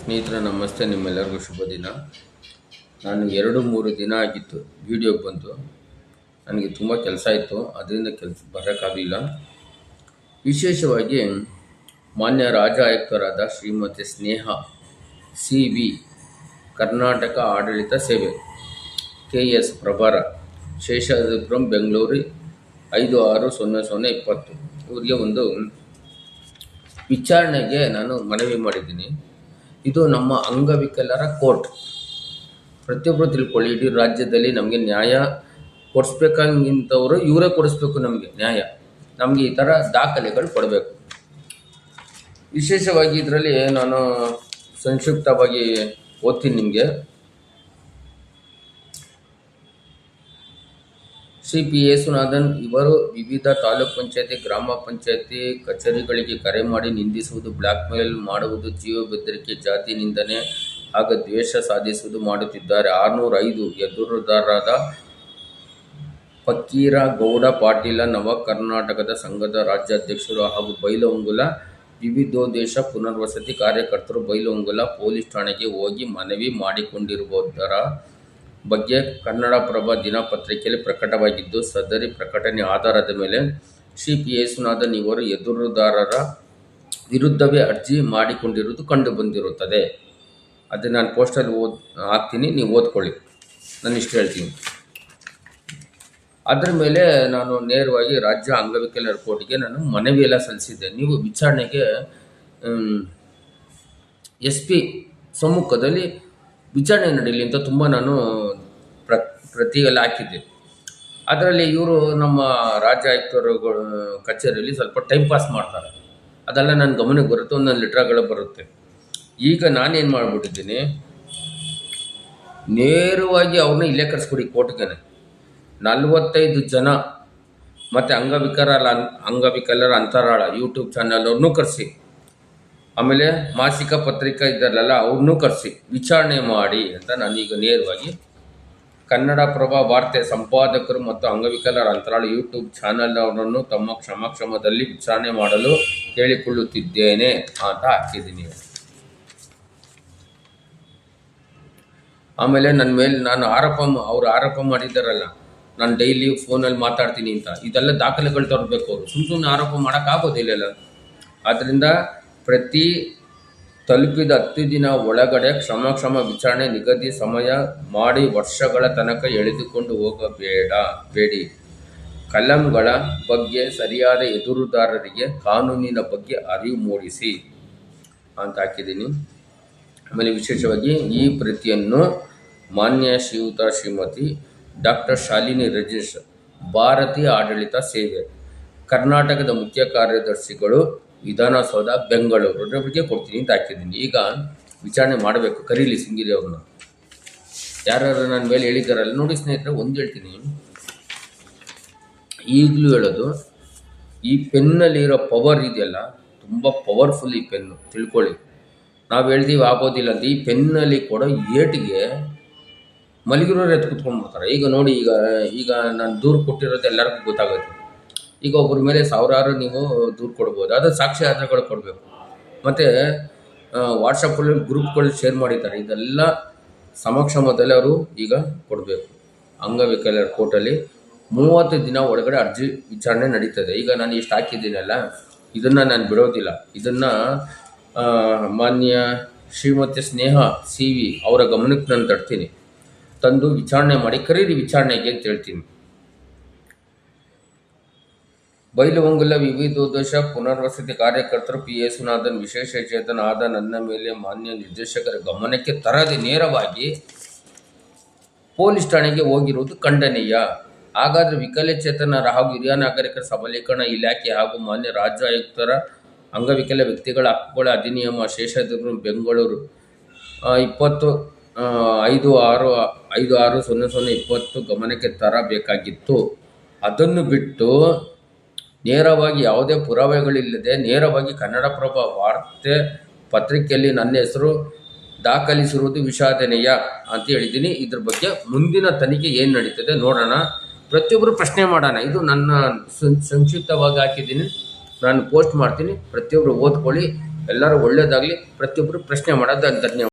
ಸ್ನೇಹಿತರೆ ನಮಸ್ತೆ, ನಿಮ್ಮೆಲ್ಲರಿಗೂ ಶುಭ ದಿನ. ನಾನು 2-3 ದಿನ ಆಗಿತ್ತು ವಿಡಿಯೋಗೆ ಬಂತು. ನನಗೆ ತುಂಬ ಕೆಲಸ ಇತ್ತು, ಅದರಿಂದ ಬರೋಕ್ಕಾಗಲಿಲ್ಲ. ವಿಶೇಷವಾಗಿ ಮಾನ್ಯ ರಾಜ್ಯ ಆಯುಕ್ತರಾದ ಶ್ರೀಮತಿ ಸ್ನೇಹಾ CV, ಕರ್ನಾಟಕ ಆಡಳಿತ ಸೇವೆ, KS ಪ್ರಭಾರ, ಶೇಷಾದ್ರಿಪುರಂ, ಬೆಂಗಳೂರು 560020. ಇವರಿಗೆ ಒಂದು ವಿಚಾರಣೆಗೆ ನಾನು ಮನವಿ ಮಾಡಿದ್ದೀನಿ. ಇದು ನಮ್ಮ ಅಂಗವಿಕಲರ ಕೋರ್ಟ್. ಪ್ರತಿಯೊಬ್ಬರು ತಿಳ್ಕೊಳ್ಳಿ, ಇಡೀ ರಾಜ್ಯದಲ್ಲಿ ನಮಗೆ ನ್ಯಾಯ ಕೊಡಿಸ್ಬೇಕಂಗಿಂಥವ್ರು ಇವರೇ ಕೊಡಿಸ್ಬೇಕು. ನಮಗೆ ನ್ಯಾಯ, ನಮಗೆ ಈ ಥರ ದಾಖಲೆಗಳು ಕೊಡಬೇಕು. ವಿಶೇಷವಾಗಿ ಇದರಲ್ಲಿ ನಾನು ಸಂಕ್ಷಿಪ್ತವಾಗಿ ಓದ್ತೀನಿ ನಿಮಗೆ. ಶ್ರೀ P. ಯೇಸುನಾಥನ್ ಇವರು ವಿವಿಧ ತಾಲೂಕ್ ಪಂಚಾಯತಿ, ಗ್ರಾಮ ಪಂಚಾಯತಿ ಕಚೇರಿಗಳಿಗೆ ಕರೆ ಮಾಡಿ ನಿಂದಿಸುವುದು, ಬ್ಲ್ಯಾಕ್ ಮೇಲ್ ಮಾಡುವುದು, ಜೀವ ಬೆದರಿಕೆ, ಜಾತಿ ನಿಂದನೆ ಹಾಗೂ ದ್ವೇಷ ಸಾಧಿಸುವುದು ಮಾಡುತ್ತಿದ್ದಾರೆ. 605 ಎದುರುದಾರರಾದ ಫಕೀರ ಗೌಡ ಪಾಟೀಲ, ನವ ಕರ್ನಾಟಕದ ಸಂಘದ ರಾಜ್ಯಾಧ್ಯಕ್ಷರು ಹಾಗೂ ಬೈಲಹೊಂಗಲ ವಿವಿಧೋದ್ದೇಶ ಪುನರ್ವಸತಿ ಕಾರ್ಯಕರ್ತರು ಬೈಲಹೊಂಗಲ ಪೊಲೀಸ್ ಠಾಣೆಗೆ ಹೋಗಿ ಮನವಿ ಮಾಡಿಕೊಂಡಿರುವುದರ ಬಗ್ಗೆ ಕನ್ನಡಪ್ರಭ ದಿನಪತ್ರಿಕೆಯಲ್ಲಿ ಪ್ರಕಟವಾಗಿದ್ದು, ಸದರಿ ಪ್ರಕಟಣೆ ಆಧಾರದ ಮೇಲೆ ಶ್ರೀ P. ಯೇಸುನಾಥನ್ ಇವರು ಎದುರುದಾರರ ವಿರುದ್ಧವೇ ಅರ್ಜಿ ಮಾಡಿಕೊಂಡಿರುವುದು ಕಂಡುಬಂದಿರುತ್ತದೆ. ಅದನ್ನು ನಾನು ಪೋಸ್ಟಲ್ಲಿ ಹಾಕ್ತೀನಿ, ನೀವು ಓದ್ಕೊಳ್ಳಿ. ನಾನು ಇಷ್ಟು ಹೇಳ್ತೀನಿ. ಅದರ ಮೇಲೆ ನಾನು ನೇರವಾಗಿ ರಾಜ್ಯ ಅಂಗವಿಕಲರ ಕೋರ್ಟ್ಗೆ ನಾನು ಮನವಿಯೆಲ್ಲ ಸಲ್ಲಿಸಿದ್ದೆ. ನೀವು ವಿಚಾರಣೆಗೆ SP ಸಮ್ಮುಖದಲ್ಲಿ ವಿಚಾರಣೆ ನಡೀಲಿ ಅಂತ ತುಂಬ ನಾನು ಪ್ರತಿಯೆಲ್ಲ ಹಾಕಿದ್ದೆ. ಅದರಲ್ಲಿ ಇವರು ನಮ್ಮ ರಾಜ್ಯ ಆಯುಕ್ತರುಗಳು ಕಚೇರಿಯಲ್ಲಿ ಸ್ವಲ್ಪ ಟೈಮ್ ಪಾಸ್ ಮಾಡ್ತಾರೆ. ಅದೆಲ್ಲ ನನ್ನ ಗಮನಕ್ಕೆ ಬರುತ್ತೆ, ಒಂದೊಂದು ಲೆಟ್ರ್ಗಳು ಬರುತ್ತೆ. ಈಗ ನಾನೇನು ಮಾಡಿಬಿಟ್ಟಿದ್ದೀನಿ, ನೇರವಾಗಿ ಅವ್ರನ್ನ ಇಲ್ಲೇ ಕರೆಸ್ಬಿಡಿ ಕೋರ್ಟ್ಗೆ. 45 ಜನ ಮತ್ತು ಅಂಗವಿಕಲರ ಅಂತರಾಳ ಯೂಟ್ಯೂಬ್ ಚಾನಲ್ ಅವ್ರನ್ನೂ ಕರೆಸಿ, ಆಮೇಲೆ ಮಾಸಿಕ ಪತ್ರಿಕಾ ಇದ್ದಾರಲ್ಲ ಅವ್ರನ್ನೂ ಕರೆಸಿ ವಿಚಾರಣೆ ಮಾಡಿ ಅಂತ ನಾನೀಗ ನೇರವಾಗಿ ಕನ್ನಡಪ್ರಭ ವಾರ್ತೆ ಸಂಪಾದಕರು ಮತ್ತು ಅಂಗವಿಕಲರ ಅಂತರಾಳ ಯೂಟ್ಯೂಬ್ ಚಾನಲ್ ಅವರನ್ನು ತಮ್ಮ ಕ್ಷಮದಲ್ಲಿ ವಿಚಾರಣೆ ಮಾಡಲು ಕೇಳಿಕೊಳ್ಳುತ್ತಿದ್ದೇನೆ ಅಂತ ಹಾಕಿದ್ದೀನಿ. ಆಮೇಲೆ ನನ್ನ ಮೇಲೆ ಅವ್ರು ಆರೋಪ ಮಾಡಿದ್ದಾರಲ್ಲ, ನಾನು ಡೈಲಿ ಫೋನಲ್ಲಿ ಮಾತಾಡ್ತೀನಿ ಅಂತ, ಇದೆಲ್ಲ ದಾಖಲೆಗಳು ತರಬೇಕು. ಅವರು ಸುಮ್ಮನೆ ಆರೋಪ ಮಾಡೋಕ್ಕಾಗೋದಿಲ್ಲ. ಆದ್ದರಿಂದ ಪ್ರತಿ ತಲುಪಿದ 10 ದಿನ ಒಳಗಡೆ ಕ್ಷಮ ವಿಚಾರಣೆ ನಿಗದಿ ಸಮಯ ಮಾಡಿ ವರ್ಷಗಳ ತನಕ ಎಳೆದುಕೊಂಡು ಹೋಗಬೇಡಿ. ಕಲಂಗಳ ಬಗ್ಗೆ ಸರಿಯಾದ ಎದುರುದಾರರಿಗೆ ಕಾನೂನಿನ ಬಗ್ಗೆ ಅರಿವು ಮೂಡಿಸಿ ಅಂತ ಹಾಕಿದ್ದೀನಿ. ಆಮೇಲೆ ವಿಶೇಷವಾಗಿ ಈ ಪ್ರತಿಯನ್ನು ಮಾನ್ಯ ಶ್ರೀಮತಿ ಡಾಕ್ಟರ್ ಶಾಲಿನಿ ರಜೇಶ್, ಭಾರತೀಯ ಆಡಳಿತ ಸೇವೆ, ಕರ್ನಾಟಕದ ಮುಖ್ಯ ಕಾರ್ಯದರ್ಶಿಗಳು, ವಿಧಾನಸೌಧ, ಬೆಂಗಳೂರು ಬಗ್ಗೆ ಕೊಡ್ತೀನಿ ಅಂತ ಹಾಕಿದ್ದೀನಿ. ಈಗ ವಿಚಾರಣೆ ಮಾಡಬೇಕು, ಕರೀಲಿ ಸಿಂಗಿರಿ ಅವ್ರನ್ನ. ಯಾರು ನನ್ನ ಮೇಲೆ ಹೇಳಿದ್ದಾರಲ್ಲ ನೋಡಿ ಸ್ನೇಹಿತರೆ, ಒಂದು ಹೇಳ್ತೀನಿ, ಈಗಲೂ ಹೇಳೋದು, ಈ ಪೆನ್ನಲ್ಲಿರೋ ಪವರ್ ಇದೆಯಲ್ಲ, ತುಂಬ ಪವರ್ಫುಲ್ ಈ ಪೆನ್ನು, ತಿಳ್ಕೊಳ್ಳಿ. ನಾವು ಹೇಳ್ತೀವಿ ಆಗೋದಿಲ್ಲ ಅಂತ. ಈ ಪೆನ್ನಲ್ಲಿ ಕೊಡೋ ಏಟಿಗೆ ಮಲಗಿರೋರು ಎತ್ತು ಕುತ್ಕೊಂಡ್ಬಿಡ್ತಾರೆ. ಈಗ ನೋಡಿ, ಈಗ ನಾನು ದೂರು ಕೊಟ್ಟಿರೋದು ಎಲ್ಲರಿಗೂ ಗೊತ್ತಾಗುತ್ತೆ. ಈಗ ಒಬ್ಬರ ಮೇಲೆ ಸಾವಿರಾರು ನೀವು ದೂರು ಕೊಡ್ಬೋದು, ಅದು ಸಾಕ್ಷಿ ಆಧಾರಗಳು ಕೊಡಬೇಕು. ಮತ್ತು ವಾಟ್ಸಪ್ಪಲ್ಲಿ ಗ್ರೂಪ್ಗಳು ಶೇರ್ ಮಾಡಿದ್ದಾರೆ, ಇದೆಲ್ಲ ಸಮಕ್ಷಮದಲ್ಲಿ ಅವರು ಈಗ ಕೊಡಬೇಕು. ಅಂಗವಿಕಲರ ಕೋರ್ಟಲ್ಲಿ 30 ದಿನ ಒಳಗಡೆ ಅರ್ಜಿ ವಿಚಾರಣೆ ನಡೀತದೆ. ಈಗ ನಾನು ಇಷ್ಟು ಹಾಕಿದ್ದೀನಲ್ಲ, ಇದನ್ನು ನಾನು ಬಿಡೋದಿಲ್ಲ. ಇದನ್ನು ಮಾನ್ಯ ಶ್ರೀಮತಿ ಸ್ನೇಹಾ CV ಅವರ ಗಮನಕ್ಕೆ ನಾನು ತರ್ತೀನಿ, ತಂದು ವಿಚಾರಣೆ ಮಾಡಿ ಕರೀರಿ ವಿಚಾರಣೆಗೆ ಅಂತ ಹೇಳ್ತೀನಿ. ಬೈಲಹೊಂಗಲ ವಿವಿಧೋದ್ದೇಶ ಪುನರ್ವಸತಿ ಕಾರ್ಯಕರ್ತರು P. ಯೇಸುನಾಥನ್ ವಿಶೇಷ ಚೇತನ ಆದ ನನ್ನ ಮೇಲೆ ಮಾನ್ಯ ನಿರ್ದೇಶಕರ ಗಮನಕ್ಕೆ ತರದೆ ನೇರವಾಗಿ ಪೊಲೀಸ್ ಠಾಣೆಗೆ ಹೋಗಿರುವುದು ಖಂಡನೀಯ. ಹಾಗಾದರೆ ವಿಕಲಚೇತನರ ಹಾಗೂ ಹಿರಿಯ ನಾಗರಿಕರ ಸಬಲೀಕರಣ ಇಲಾಖೆ ಹಾಗೂ ಮಾನ್ಯ ರಾಜ್ಯ ಆಯುಕ್ತರ ಅಂಗವಿಕಲ ವ್ಯಕ್ತಿಗಳ ಹಕ್ಕುಗಳ ಅಧಿನಿಯಮ, ಶೇಷಾದ್ರಿಪುರಂ, ಬೆಂಗಳೂರು 560020 ಗಮನಕ್ಕೆ ತರಬೇಕಾಗಿತ್ತು. ಅದನ್ನು ಬಿಟ್ಟು ನೇರವಾಗಿ ಯಾವುದೇ ಪುರಾವೆಗಳಿಲ್ಲದೆ ನೇರವಾಗಿ ಕನ್ನಡಪ್ರಭ ವಾರ್ತೆ ಪತ್ರಿಕೆಯಲ್ಲಿ ನನ್ನ ಹೆಸರು ದಾಖಲಿಸಿರುವುದು ವಿಷಾದನೀಯ ಅಂತ ಹೇಳಿದ್ದೀನಿ. ಇದ್ರ ಬಗ್ಗೆ ಮುಂದಿನ ತನಿಖೆ ಏನು ನಡೀತದೆ ನೋಡೋಣ, ಪ್ರತಿಯೊಬ್ಬರು ಪ್ರಶ್ನೆ ಮಾಡೋಣ. ಇದು ನನ್ನ ಸಂಕ್ಷಿಪ್ತವಾಗಿ ಹಾಕಿದ್ದೀನಿ, ನಾನು ಪೋಸ್ಟ್ ಮಾಡ್ತೀನಿ, ಪ್ರತಿಯೊಬ್ಬರು ಓದ್ಕೊಳ್ಳಿ. ಎಲ್ಲರೂ ಒಳ್ಳೇದಾಗಲಿ, ಪ್ರತಿಯೊಬ್ಬರು ಪ್ರಶ್ನೆ ಮಾಡೋದು ಧನ್ಯವಾದ.